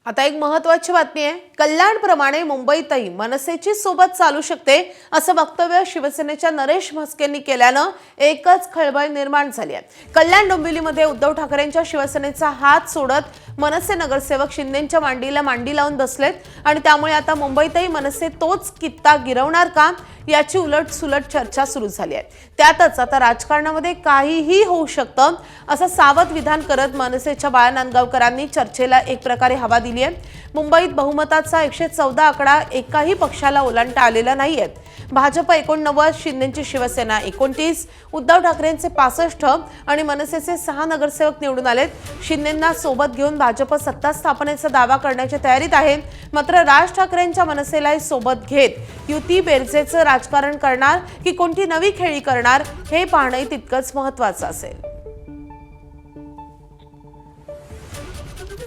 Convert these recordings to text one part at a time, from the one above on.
आता एक महत्त्वाची बातमी आहे। कल्याणप्रमाणे मुंबईतही मनसेची सोबत चालू शकते असं वक्तव्य शिवसेनेच्या नरेश म्हस्केंनी केल्यानं एकच खळबळ निर्माण झाली आहे। कल्याण डोंबिवलीमध्ये उद्धव ठाकरेंच्या शिवसेनेचा हात सोडत मनसे नगरसेवक शिंदेंच्या मांडीला मांडी लावून बसलेत आणि त्यामुळे आता मुंबईतही मनसे तोच कित्ता गिरवणार का याची उलटसुलट चर्चा सुरू झाली आहे। त्यातच आता राजकारणामध्ये काहीही होऊ शकतं असं सावध विधान करत मनसेच्या बाळा नांदगावकरांनी चर्चेला एक प्रकारे हवा दिली आहे। मुंबईत बहुमताचा 114 आकडा एकाही पक्षाला ओलांडता आलेला नाहीये। भाजप 89, शिंदेची शिवसेना 29, उद्धव ठाकरेंचे 65 आणि मनसेचे 6 नगरसेवक निवडून आलेत। शिंदेंना सोबत घेऊन भाजप सत्ता स्थापनेचा दावा करण्याच्या तयारीत आहे। मात्र राज ठाकरेंच्या मनसेलाही सोबत घेत युती बेरजेचं राजकारण करणार की कोणती नवी खेळी करणार हे पाहणं तितकंच महत्त्वाचं असेल।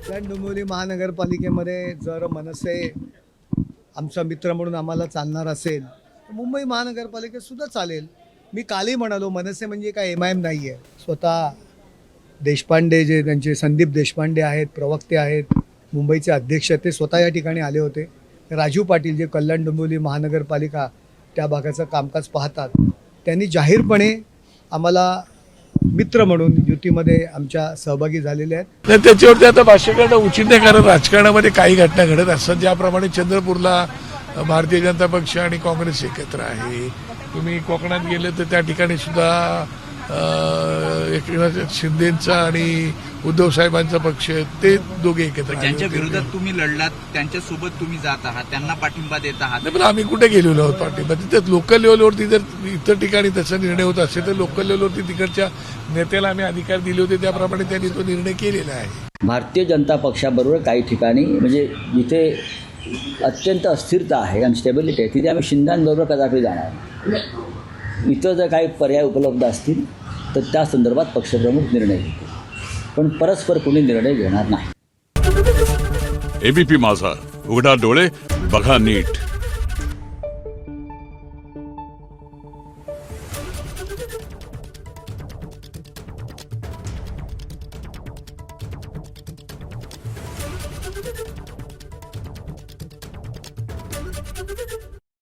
डोंबिवली महानगरपालिकेमध्ये जर मनसे आमचा मित्र म्हणून आम्हाला चालणार असेल तर मुंबई महानगरपालिकेत सुद्धा चालेल। मी कालही म्हणालो मनसे म्हणजे काय MIM नाही आहे। स्वतः देशपांडे जे त्यांचे संदीप देशपांडे आहेत, प्रवक्ते आहेत, मुंबईचे अध्यक्ष ते स्वतः या ठिकाणी आले होते। राजू पाटील जे कल्याण डोंबिवली महानगरपालिका त्या भागाचं कामकाज पाहतात त्यांनी जाहीरपणे आम्हाला मित्र म्हणून युतीमध्ये आमच्या सहभागी झालेले आहेत। नाही त्याच्यावरती आता भाष्य करणं उचित नाही, कारण राजकारणामध्ये काही घटना घडत असतात। ज्याप्रमाणे चंद्रपूरला भारतीय जनता पक्ष आणि काँग्रेस एकत्र आहे, तुम्ही कोकणात गेले तर त्या ठिकाणी सुद्धा एकनाथ शिंदेचा आणि उद्धव साहेबांचा पक्ष ते दोघे एकत्र ज्यांच्या विरोधात तुम्ही लढलात त्यांच्यासोबत तुम्ही जात आहात, त्यांना पाठिंबा देत आहात। नाही पण आम्ही कुठे गेलेलो आहोत पाठिंबा? तिथे लोकल लेवलवरती जर इतर ठिकाणी तसा निर्णय होत असेल तर लोकल लेवलवरती तिकडच्या नेत्याला आम्ही अधिकार दिले होते, त्याप्रमाणे त्यांनी तो निर्णय केलेला आहे। भारतीय जनता पक्षाबरोबर काही ठिकाणी म्हणजे जिथे अत्यंत अस्थिरता आहे आणि स्टेबिलिटी आहे तिथे आम्ही शिंदेबरोबर कदापि जाणार। इतर जर काही पर्याय उपलब्ध असतील तर त्या संदर्भात पक्षप्रमुख निर्णय घेतील, पण परस्पर कोणी निर्णय घेणार नाही। ABP माझा, उघडा डोळे बघा नीट।